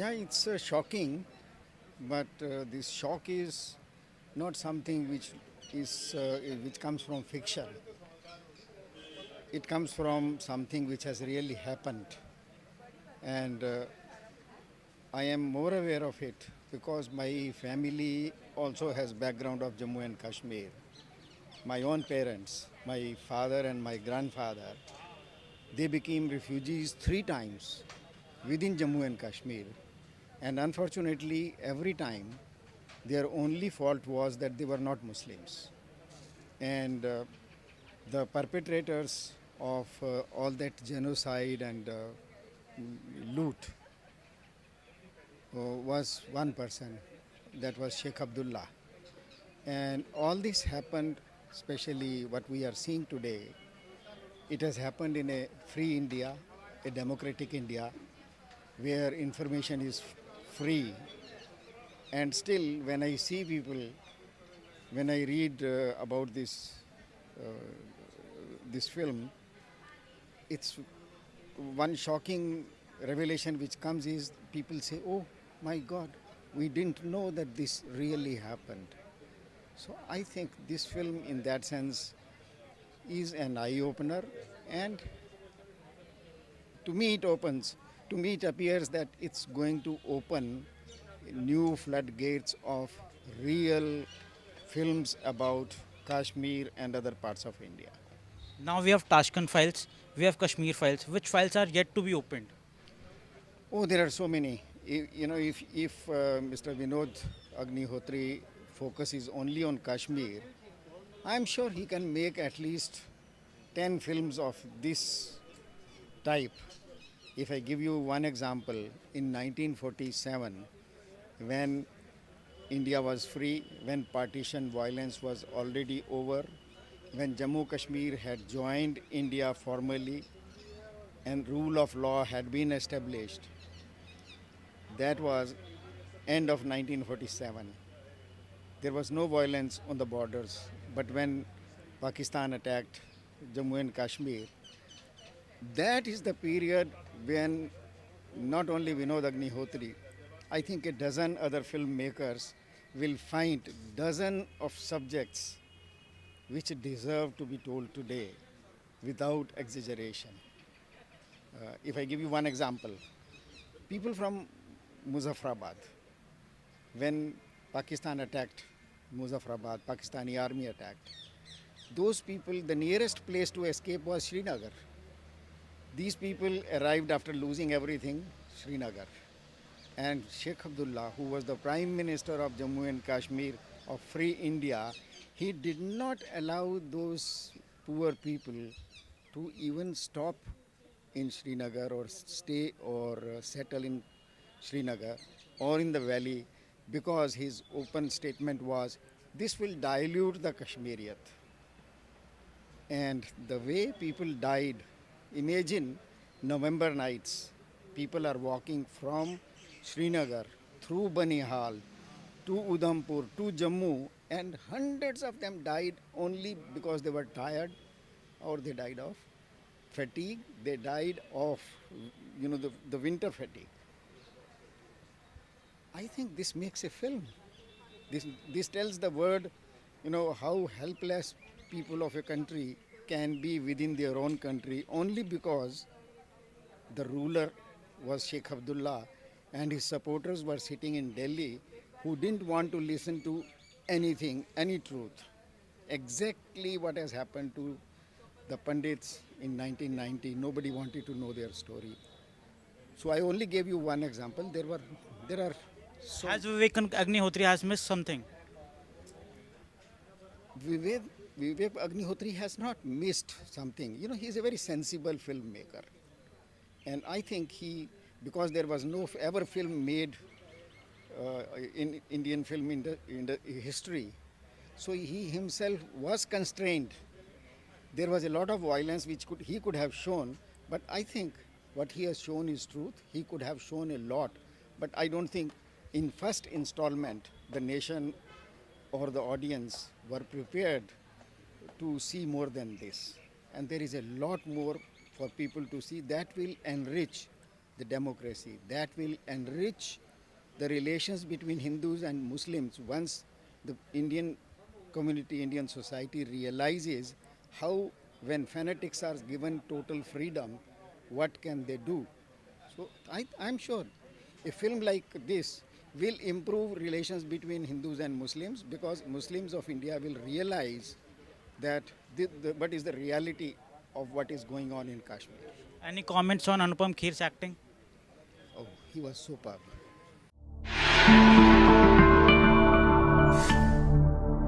Yeah, it's shocking, but this shock is not something which comes from fiction. It comes from something which has really happened, and I am more aware of it because my family also has background of Jammu and Kashmir. My own parents, my father and my grandfather, they became refugees 3 times within Jammu and Kashmir, and unfortunately, every time their only fault was that they were not Muslims. And the perpetrators of all that genocide and loot was one person, that was Sheikh Abdullah. And all this happened, especially what we are seeing today, it has happened in a free India, a democratic India, where information is free. And still, when I see people, when I read about this film, it's one shocking revelation which comes is people say, "Oh my God, we didn't know that this really happened." So I think this film, in that sense, is an eye opener, and to me it opens. To me, it appears that it's going to open new floodgates of real films about Kashmir and other parts of India. Now we have Tashkent files, we have Kashmir files. Which files are yet to be opened? Oh, there are so many. If Mr. Vinod Agnihotri focuses only on Kashmir, I'm sure he can make at least 10 films of this type. If I give you one example, in 1947, when India was free, when partition violence was already over, when Jammu Kashmir had joined India formally and rule of law had been established, that was end of 1947. There was no violence on the borders, but when Pakistan attacked Jammu and Kashmir, that is the period when not only Vinod Agnihotri, I think a dozen other filmmakers will find dozen of subjects which deserve to be told today without exaggeration. If I give you one example, people from Muzaffarabad, when Pakistan attacked Muzaffarabad, Pakistani army attacked, those people, the nearest place to escape was Srinagar. These people arrived after losing everything, Srinagar. And Sheikh Abdullah, who was the Prime Minister of Jammu and Kashmir of Free India, he did not allow those poor people to even stop in Srinagar or stay or settle in Srinagar or in the valley because his open statement was this will dilute the Kashmiriyat. And the way people died, imagine November nights, people are walking from Srinagar through Banihal to Udhampur to Jammu, and hundreds of them died only because they were tired or they died of fatigue, they died of the winter fatigue. I think this makes a film. This tells the world, how helpless people of a country can be within their own country only because the ruler was Sheikh Abdullah and his supporters were sitting in Delhi who didn't want to listen to anything, any truth. Exactly what has happened to the Pandits in 1990. Nobody wanted to know their story. So I only gave you one example. There are so Has Agnihotri has missed something? Vivek, Vivek Agnihotri has not missed something. He's a very sensible filmmaker. And I think because there was no ever film made in Indian film in the history, so he himself was constrained. There was a lot of violence which he could have shown, but I think what he has shown is truth. He could have shown a lot, but I don't think in first installment the nation or the audience were prepared to see more than this. And there is a lot more for people to see that will enrich the democracy. That will enrich the relations between Hindus and Muslims once the Indian community, Indian society realizes how, when fanatics are given total freedom, what can they do. So I'm sure a film like this will improve relations between Hindus and Muslims, because Muslims of India will realize that what is the reality of what is going on in Kashmir. Any comments on Anupam Kher's acting? Oh, he was superb.